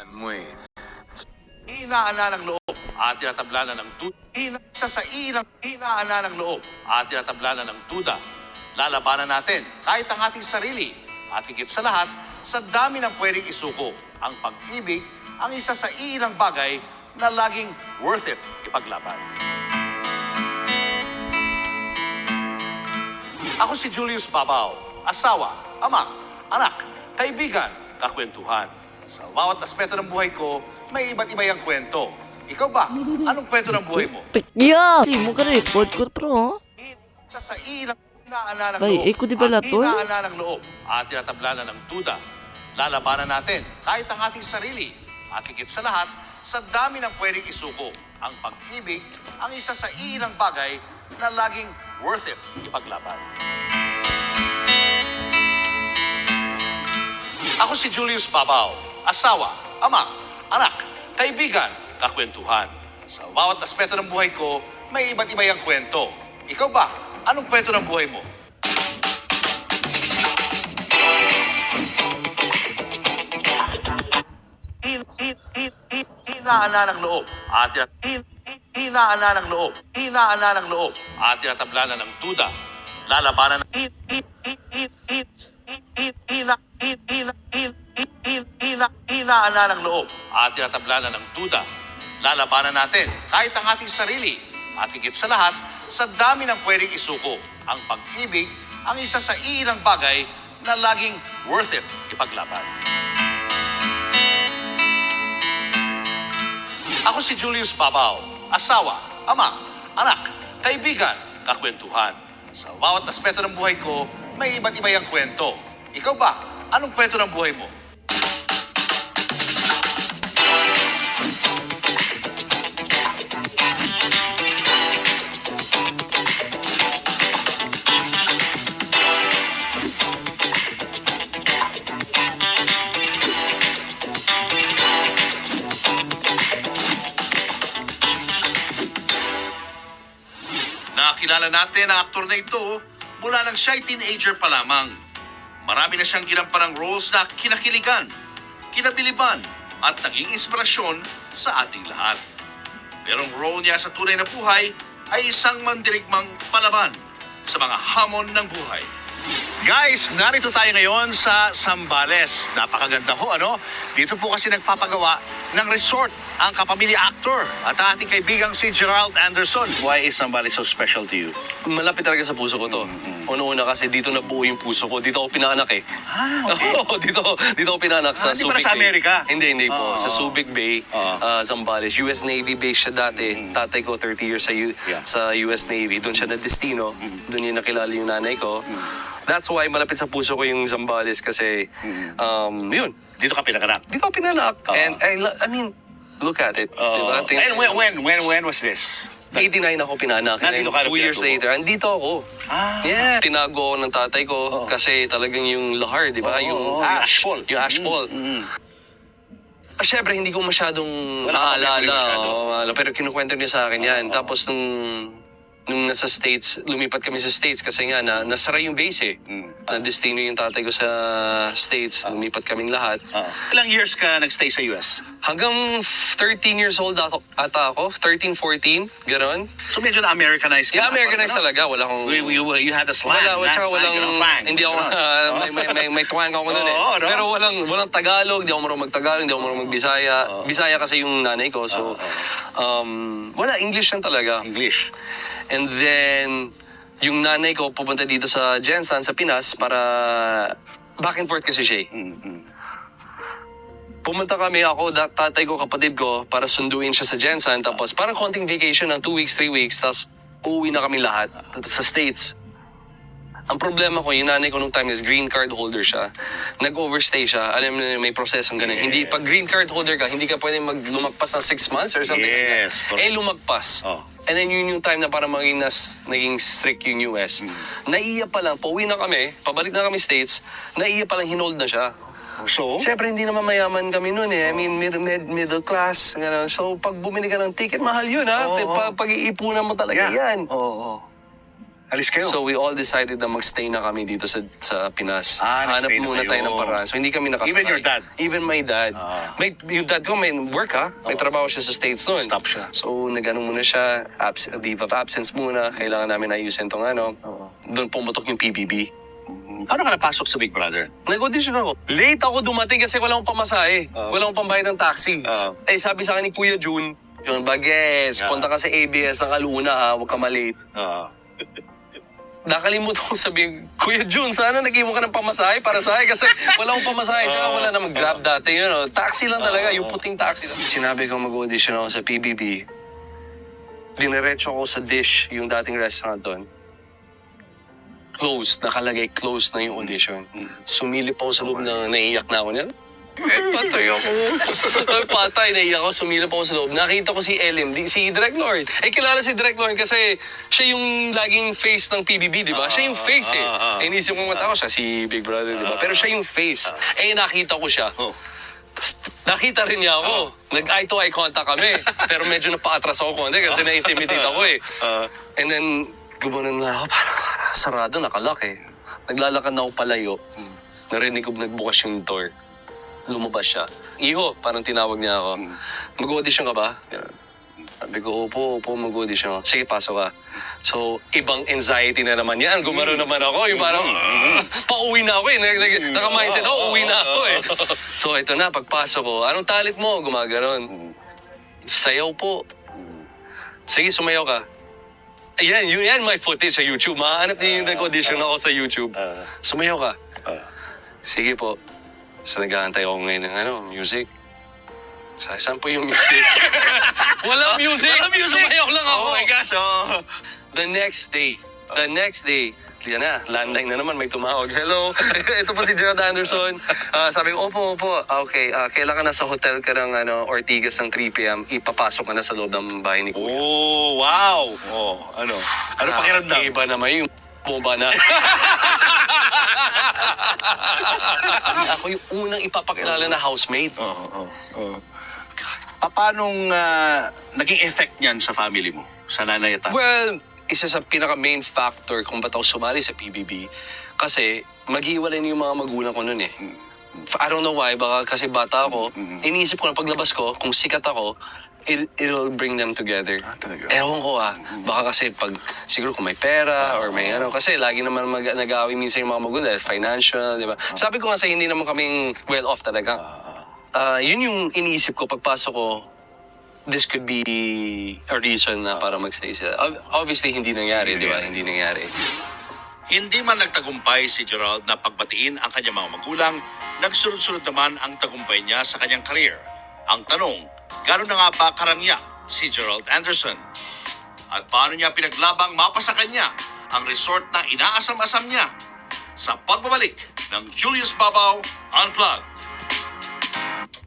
mo eh. Inaana ng loob at tinatablanan ng duda. Isa sa ilang inaana ng loob at tinatablanan ng duda. Lalabanan natin kahit ang ating sarili at higit sa lahat, sa dami ng pwedeng isuko. Ang pag-ibig ang isa sa ilang bagay na laging worth it ipaglaban. Ako si Julius Babaw, asawa, ama, anak, kaibigan, kakwentuhan. Sa bawat aspeto ng buhay ko, may iba't iba yung kwento. Ikaw ba? Anong kwento ng buhay mo? Yeah! Hindi mo ka record ko, bro. Isa sa ilang inaana ng Ay, loob ko di ba lahat to? inaana ng loob at tinatablanan ng duda. Lalabanan natin kahit ang ating sarili at higit sa lahat, sa dami ng pwedeng isuko. Ang pag-ibig ang isa sa ilang bagay na laging worth it ipaglaban. Ako si Julius Babaw, asawa, ama, anak, kaibigan, kakwentuhan. Sa bawat aspeto ng buhay ko, may iba't iba yung kwento. Ikaw ba? Anong kwento ng buhay mo? Inaana ng loob at inaana ng loob at tinatablanan ng duda. Lalabanan ng inaana ng loob at tinatablanan ng duda. Lalabanan natin kahit ang ating sarili at higit sa lahat, sa dami ng pwedeng isuko. Ang pag-ibig ang isa sa ilang bagay na laging worth it ipaglaban. Ako si Julius Babaw, asawa, ama, anak, kaibigan, kakwentuhan. Sa bawat aspeto ng buhay ko, may iba't iba yung kwento. Ikaw ba? Anong kwento ng buhay mo? Nakilala natin ang aktor na ito mula nang siya'y teenager pa lamang. Marami na siyang ginampanang roles na kinakiligan, kinabiliban at naging inspirasyon sa ating lahat. Pero ang role niya sa tunay na buhay ay isang mandirigmang palaban sa mga hamon ng buhay. Guys, narito tayo ngayon sa Zambales. Napakaganda ho, ano? Dito po kasi nagpapagawa ng resort ang kapamilya actor at ang ating kaibigang si Gerald Anderson. Why is Zambales so special to you? Malapit talaga sa puso ko to. Una-una kasi dito nabuo yung puso ko. Dito ako pinaanak eh. Oo, dito ako pinaanak sa Hindi Subic pala sa Bay. Amerika? Hindi po. Sa Subic Bay, Zambales. US Navy base siya dati. Tatay ko 30 years sa US Navy. Doon siya na destino. Doon yung nakilala yung nanay ko. That's why malapit sa puso ko yung Zambales kasi, yun. Dito ka pinanganak? Dito ako pinaanak. And I mean, look at it. Diba? And when was this? 89 ako pinaanak. Nandito ka 2 years pinatubo? later, andito ako. Yeah. Tinago ako ng tatay ko kasi talagang yung lahar, di ba? Yung ash. ashfall. Yung ashfall. Siyempre, hindi ko masyadong Wala ka maalala. Pero kinukwento niya sa akin yan. Tapos nung nasa States, lumipat kami sa States kasi nga nasara yung base eh. Na-destino yung tatay ko sa States, lumipat kaming lahat. Ilang years ka nagstay sa US? Hanggang 13 years old ata ako, 13, 14, gano'n. So medyo na-Americanized ka Yeah, na. Americanized talaga, wala akong... You had a slang. Tsaka walang, hindi ako, may twang ako nun eh. Oo, no? Pero walang Tagalog, hindi ako marunong mag-Tagalog, hindi ako marunong mag-Bisaya. Bisaya kasi yung nanay ko, so, wala, English lang talaga. English. And then, yung nanay ko pupunta dito sa Jensan, sa Pinas, para back and forth kasi siya. Pumunta kami, ako, tatay ko, kapatid ko, para sunduin siya sa Jensan. Tapos parang konting vacation ng 2 weeks, 3 weeks. Tapos uuwi na kami lahat sa States. Ang problema ko, yung nanay ko nung time is green card holder siya. Nag-overstay siya. Alam mo na may prosesong ganun. Hindi, pag green card holder ka, hindi ka pwede lumagpas ng 6 months or something like that. Eh, lumagpas. And then yun yung time na para naging strict yung US. Naiya pa lang, pauwi na kami, pabalik na kami States, naiya pa lang, hinold na siya. So? Siyempre, hindi naman mayaman kami noon eh. I mean, middle class. Gano'n. So, pag bumili ka ng ticket, mahal yun ha. Pag-iipunan mo talaga yan. Alis kayo? So we all decided na magstay na kami dito sa Pinas. Hanap nagstay na muna kayo. tayo ng paraan. So hindi kami nakasakay. Even your dad? Even my dad. Yung dad ko may work May trabaho siya sa States noon. Stop siya. So nag-ano muna siya, leave of absence muna. Kailangan namin ayusin tong Doon pumutok yung PBB. Paano ka napasok sa Big Brother? Nag-audition ako. Late ako dumating kasi wala akong pamasahe. Wala akong pambayad ng taxi. Sabi sa akin ni Kuya Jun, yun, Bages, punta ka sa ABS ng Aluna huwag ka malate. Nakalimutan ko sabihin, Kuya Jun, sana nag-iwan ka ng pamasahe para sa akin kasi wala akong pamasahe siya, wala na mag-grab dati, taxi lang talaga, yung puting taxi. Sinabi ko mag-audition ako sa PBB, diniretso ako sa Dish, yung dating restaurant doon. Closed, nakalagay closed na yung audition. Sumilip ako sa loob na naiiyak na ako niyan. Patay ako. Patay, naiiyak ako, sumilip ako sa loob. Nakita ko si LMD, si Direk Lord. Kilala si Direk Lord kasi siya yung laging face ng PBB, di ba? Siya yung face inisip ko mata ko siya, si Big Brother, di ba? Pero siya yung face. Nakita ko siya. Nakita rin niya ako. Nag-eye to eye contact kami. Pero medyo napaatras ako konti kasi na-intimidate ako And then, gumanon na ako. Sarado, nakalock Naglalakad na ako palayo. Narinig ko nagbukas yung door. Lumabas siya. Iho, parang tinawag niya ako. Mag-audition ka ba? Sabi ko, opo, mag-audition ako. Sige, pasok ka. So, ibang anxiety na naman yan. Gumaro naman ako. Yung parang, pauwi na ako Naka-mindset, uwi na ako So, ito na, pagpasok ko, anong talent mo? Gumagaron. Sayaw po. Sige, sumayaw ka. Yan my footage sa YouTube. Mahanap niyo yung nag-audition ako sa YouTube. Sumayaw ka. Sige po. So nag-aantay ako ngayon ng music. Saan po yung music? Walang music! Sumayaw lang ako! Oh my gosh, The next day, yan na, landline na naman, may tumawag. Hello, ito po si Gerald Anderson. Sabi ko, opo. Okay, kailangan nasa hotel ka ng Ortigas ng 3 p.m. Ipapasok ka na sa loob ng bahay ni Kuya. Oh, wow! Ano pakiramdam? Iba naman yung bomba na. Ako yung unang ipapakilala na housemate. Paano naging effect niyan sa family mo? Sa nanay at tatay? Well, isa sa pinaka-main factor kung ba't ako sumali sa PBB kasi maghiwalay na yung mga magulang ko noon I don't know why, baka kasi bata ako, iniisip ko na paglabas ko, kung sikat ako, it'll bring them together. Talaga? Ewan ko baka kasi siguro kung may pera or may kasi lagi naman nag-aaway minsan yung mga magulang, financial, di ba? Sabi ko kasi hindi naman kaming well-off talaga. Yun yung iniisip ko pagpasok ko, this could be a reason na para magstay sila. Obviously, hindi nangyari, di ba? Hindi nangyari. Hindi man nagtagumpay si Gerald na pagbatiin ang kanyang mga magulang, nagsunod-sunod naman ang tagumpay niya sa kanyang career. Ang tanong, gano'n na nga ba karangya si Gerald Anderson? At paano niya pinaglabang mapasa kanya ang resort na inaasam-asam niya? Sa pagbabalik ng Julius Babaw Unplugged.